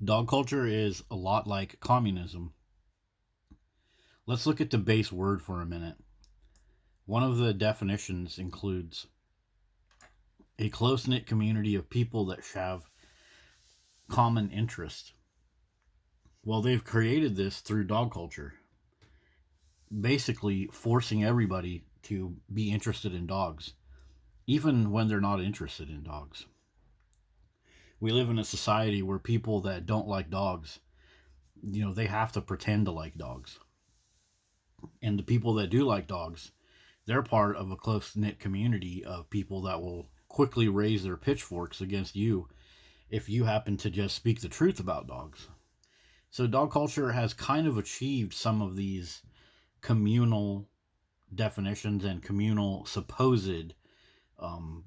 Dog culture is a lot like communism. Let's look at the base word for a minute. One of the definitions includes a close knit community of people that have common interests. Well, they've created this through dog culture, basically forcing everybody to be interested in dogs, even when they're not interested in dogs. We live in a society where people that don't like dogs, they have to pretend to like dogs. And the people that do like dogs, they're part of a close knit community of people that will quickly raise their pitchforks against you if you happen to just speak the truth about dogs. So, dog culture has kind of achieved some of these communal definitions and communal supposed um,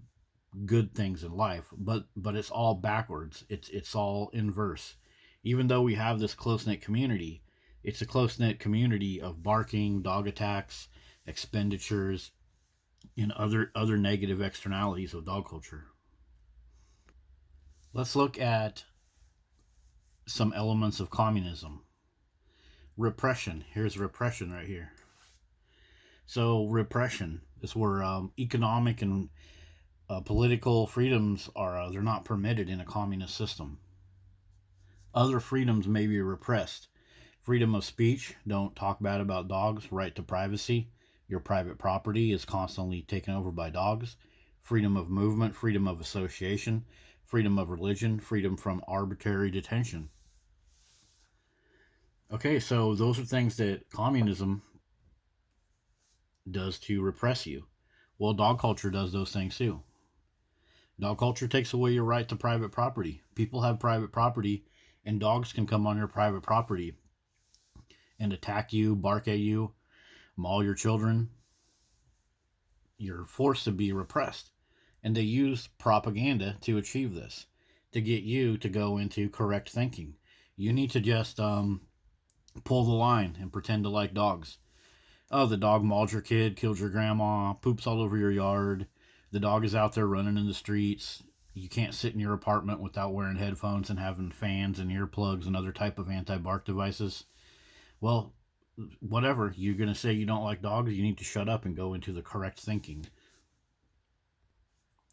good things in life, but it's all backwards. It's all inverse. Even though we have this close knit community, it's a close knit community of barking, dog attacks, expenditures, and other negative externalities of dog culture. Let's look at some elements of communism. Repression. Here's repression right here. So repression is where economic and political freedoms are they're not permitted in a communist system. Other freedoms may be repressed. Freedom of speech, don't talk bad about dogs. Right to privacy, your private property is constantly taken over by dogs. Freedom of movement, freedom of association, freedom of religion, freedom from arbitrary detention. Okay, so those are things that communism does to repress you. Well, dog culture does those things too. Dog culture takes away your right to private property. People have private property, and dogs can come on your private property and attack you, bark at you, maul your children. You're forced to be repressed. And they use propaganda to achieve this, to get you to go into correct thinking. You need to just pull the line and pretend to like dogs. Oh, the dog mauled your kid, killed your grandma, poops all over your yard. The dog is out there running in the streets. You can't sit in your apartment without wearing headphones and having fans and earplugs and other type of anti-bark devices. Well, whatever. You're going to say you don't like dogs, you need to shut up and go into the correct thinking.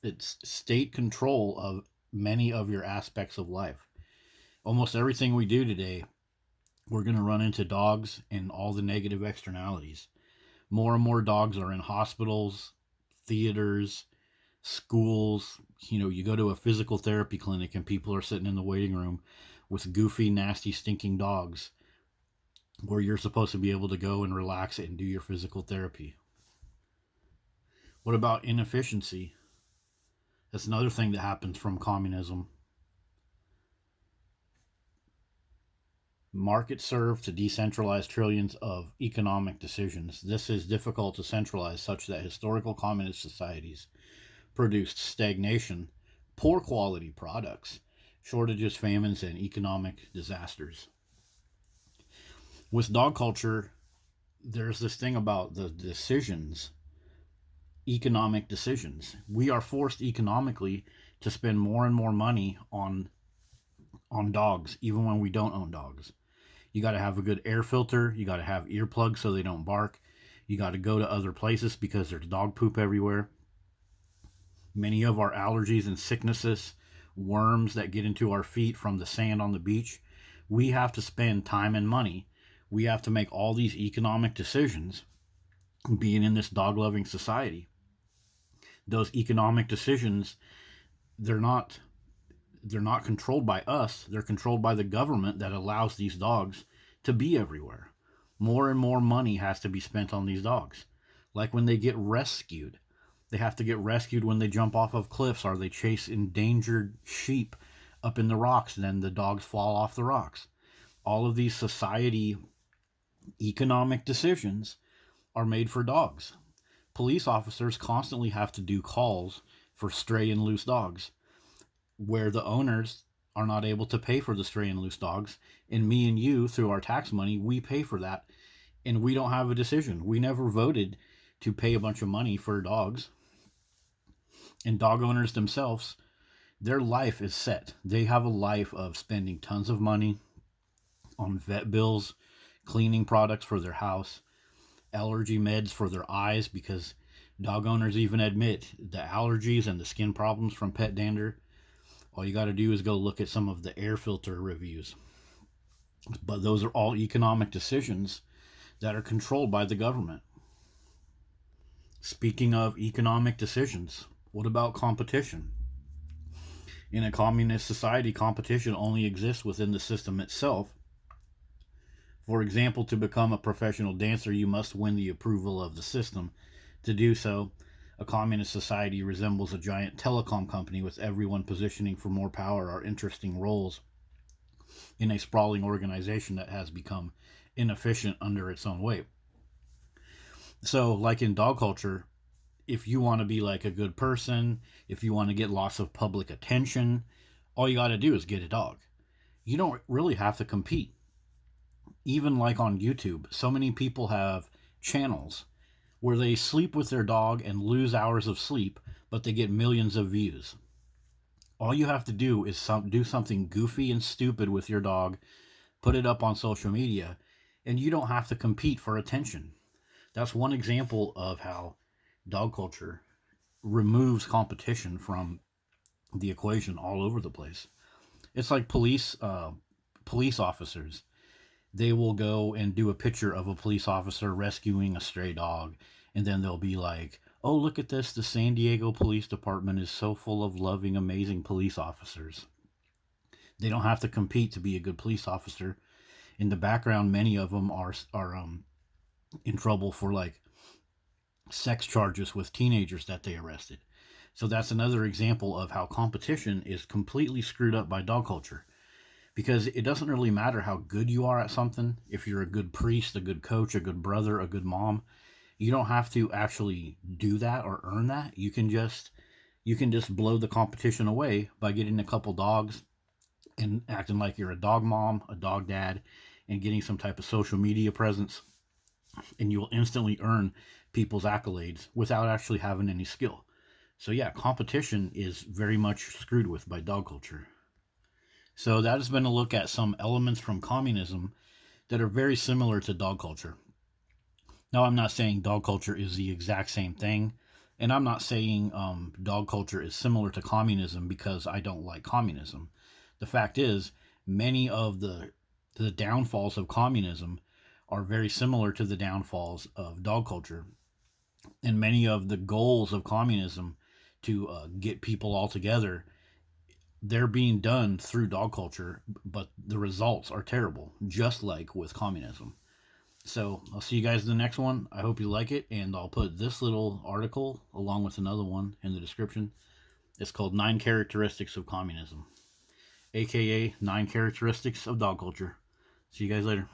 It's state control of many of your aspects of life. Almost everything we do today, we're going to run into dogs and all the negative externalities. More and more dogs are in hospitals, theaters, schools. You go to a physical therapy clinic and people are sitting in the waiting room with goofy, nasty, stinking dogs where you're supposed to be able to go and relax and do your physical therapy. What about inefficiency? That's another thing that happens from communism. Markets serve to decentralize trillions of economic decisions. This is difficult to centralize, such that historical communist societies produced stagnation, poor quality products, shortages, famines, and economic disasters. With dog culture, there's this thing about the decisions, economic decisions. We are forced economically to spend more and more money on dogs, even when we don't own dogs. You got to have a good air filter. You got to have earplugs so they don't bark. You got to go to other places because there's dog poop everywhere. Many of our allergies and sicknesses, worms that get into our feet from the sand on the beach, we have to spend time and money. We have to make all these economic decisions being in this dog-loving society. Those economic decisions, they're not controlled by us. They're controlled by the government that allows these dogs to be everywhere. More and more money has to be spent on these dogs. Like when they get rescued, they have to get rescued when they jump off of cliffs or they chase endangered sheep up in the rocks, and then the dogs fall off the rocks. All of these society economic decisions are made for dogs. Police officers constantly have to do calls for stray and loose dogs, where the owners are not able to pay for the stray and loose dogs, and me and you, through our tax money, we pay for that, and we don't have a decision. We never voted to pay a bunch of money for dogs, and dog owners themselves Their life is set. They have a life of spending tons of money on vet bills, cleaning products for their house, allergy meds for their eyes, because dog owners even admit the allergies and the skin problems from pet dander. All you got to do is go look at some of the air filter reviews. But those are all economic decisions that are controlled by the government. Speaking of economic decisions, what about competition? In a communist society, competition only exists within the system itself. For example, to become a professional dancer, you must win the approval of the system. To do so, a communist society resembles a giant telecom company with everyone positioning for more power or interesting roles in a sprawling organization that has become inefficient under its own weight. So, like in dog culture, if you want to be like a good person, if you want to get lots of public attention, all you got to do is get a dog. You don't really have to compete. Even like on YouTube, so many people have channels where they sleep with their dog and lose hours of sleep, but they get millions of views. All you have to do is do something goofy and stupid with your dog, put it up on social media, and you don't have to compete for attention. That's one example of how dog culture removes competition from the equation all over the place. It's like police officers. They will go and do a picture of a police officer rescuing a stray dog, and then they'll be like, "Oh, look at this! The San Diego Police Department is so full of loving, amazing police officers." They don't have to compete to be a good police officer. In the background, many of them are in trouble for like sex charges with teenagers that they arrested. So that's another example of how competition is completely screwed up by dog culture. Because it doesn't really matter how good you are at something. If you're a good priest, a good coach, a good brother, a good mom, you don't have to actually do that or earn that. You can just blow the competition away by getting a couple dogs and acting like you're a dog mom, a dog dad, and getting some type of social media presence, and you will instantly earn people's accolades without actually having any skill. So yeah, competition is very much screwed with by dog culture. So that has been a look at some elements from communism that are very similar to dog culture. Now, I'm not saying dog culture is the exact same thing, and I'm not saying dog culture is similar to communism because I don't like communism. The fact is, many of the downfalls of communism are very similar to the downfalls of dog culture, and many of the goals of communism to get people all together, they're being done through dog culture, but the results are terrible, just like with communism. So I'll see you guys in the next one. I hope you like it, and I'll put this little article along with another one in the description. It's called 9 Characteristics of Communism, aka 9 Characteristics of Dog Culture. See you guys later.